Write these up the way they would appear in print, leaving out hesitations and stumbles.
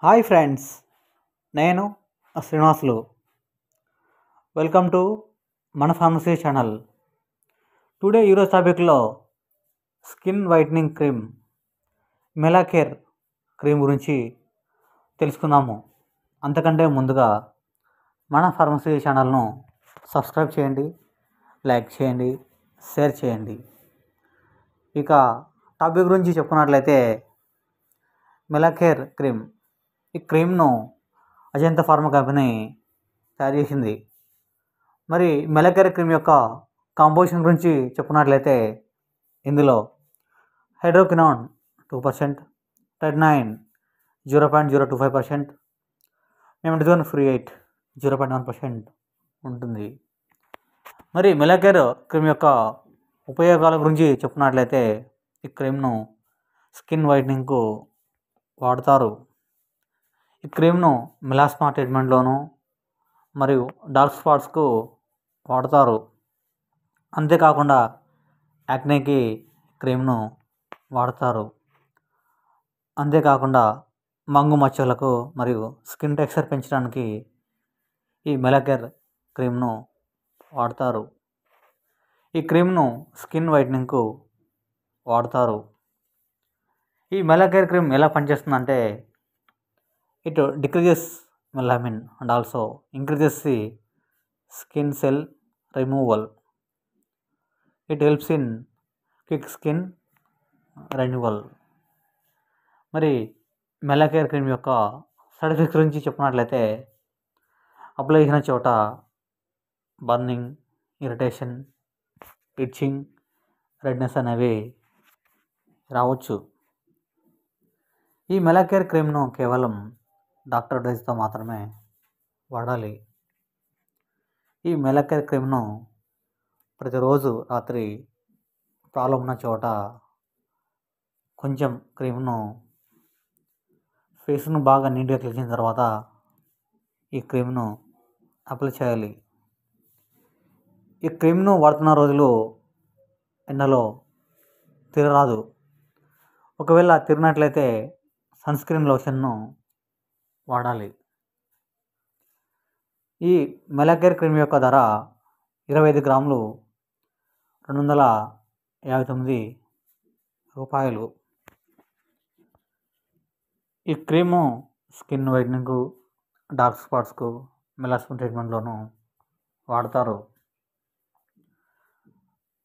Hi friends, నేను Srinivasulu. Welcome to మన pharmacy channel. ఈరోజు టాపిక్లో స్కిన్ వైట్నింగ్ క్రీమ్ మెలాకేర్ క్రీమ్ గురించి తెలుసుకుందాము. అంతకంటే ముందుగా మన ఫార్మసీ ఛానల్ను సబ్స్క్రైబ్ చేయండి, లైక్ చేయండి, షేర్ చేయండి. ఇక టాపిక్ గురించి చెప్పుకున్నట్లయితే మెలాకేర్ క్రీమ్. ఈ క్రీమ్ను అజంతా ఫార్మా కంపెనీ తయారు చేసింది. మరి మెలాకేర్ క్రీమ్ యొక్క కాంపోజిషన్ గురించి చెప్పుకున్నట్లయితే ఇందులో హైడ్రోకినాన్ 2%, టెడ్నైన్ 0.025%, మెమడజోన్ ఫ్రీ 8 0.1% ఉంటుంది. మరి మెలాకేర్ క్రీమ్ యొక్క ఉపయోగాల గురించి చెప్పుకున్నట్లయితే ఈ క్రీమ్ను స్కిన్ వైట్నింగ్కు వాడతారు. ఈ క్రీమ్ను మెలాస్మా ట్రీట్మెంట్లోను మరియు డార్క్ స్పాట్స్కు వాడతారు. అంతేకాకుండా యాక్నేకి క్రీమ్ను వాడతారు. అంతేకాకుండా మంగు మచ్చలకు మరియు స్కిన్ టెక్స్చర్ పెంచడానికి ఈ మెలాకేర్ క్రీమ్ను వాడతారు. ఈ క్రీమ్ను స్కిన్ వైట్నింగ్కు వాడతారు. ఈ మెలాకేర్ క్రీమ్ ఎలా పనిచేస్తుందంటే it decreases melanin and also increases the skin cell removal. It helps in quick skin renewal. మరి మెలాకేర్ క్రీమ్ యొక్క సైడ్ ఎఫెక్ట్స్ గురించి చెప్పుకున్నట్లయితే అప్లై చేసిన చోట బర్నింగ్, ఇరిటేషన్, ఇచ్చింగ్, రెడ్నెస్ అనేవి రావచ్చు. ఈ మెలాకేర్ క్రీమ్ను కేవలం డాక్టర్ అడ్వైస్తో మాత్రమే వాడాలి. ఈ మెలాకేర్ క్రీమ్ను ప్రతిరోజు రాత్రి ప్రాబ్లం ఉన్న చోట కొంచెం క్రీమ్ను ఫేస్ను బాగా నీట్గా క్లీన్ చేసిన తర్వాత ఈ క్రీమ్ను అప్లై చేయాలి. ఈ క్రీమ్ను వాడుతున్న రోజులు ఎండలో తిరగరాదు. ఒకవేళ తిరిగినట్లయితే సన్ స్క్రీన్ లోషన్ను వాడాలి. ఈ మెలాకేర్ క్రీమ్ యొక్క ధర 25 గ్రాములు 259 రూపాయలు. ఈ క్రీము స్కిన్ వైట్నింగ్కు, డార్క్ స్పాట్స్కు, మెలాస్మా ట్రీట్మెంట్లోనూ వాడతారు.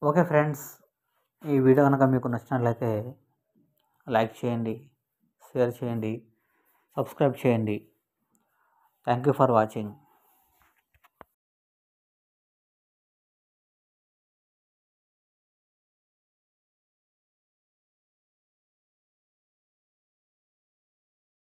ఓకే ఫ్రెండ్స్, ఈ వీడియో కనుక మీకు నచ్చినట్లయితే లైక్ చేయండి, షేర్ చేయండి, సబ్స్క్రైబ్ చేయండి. Thank you for watching.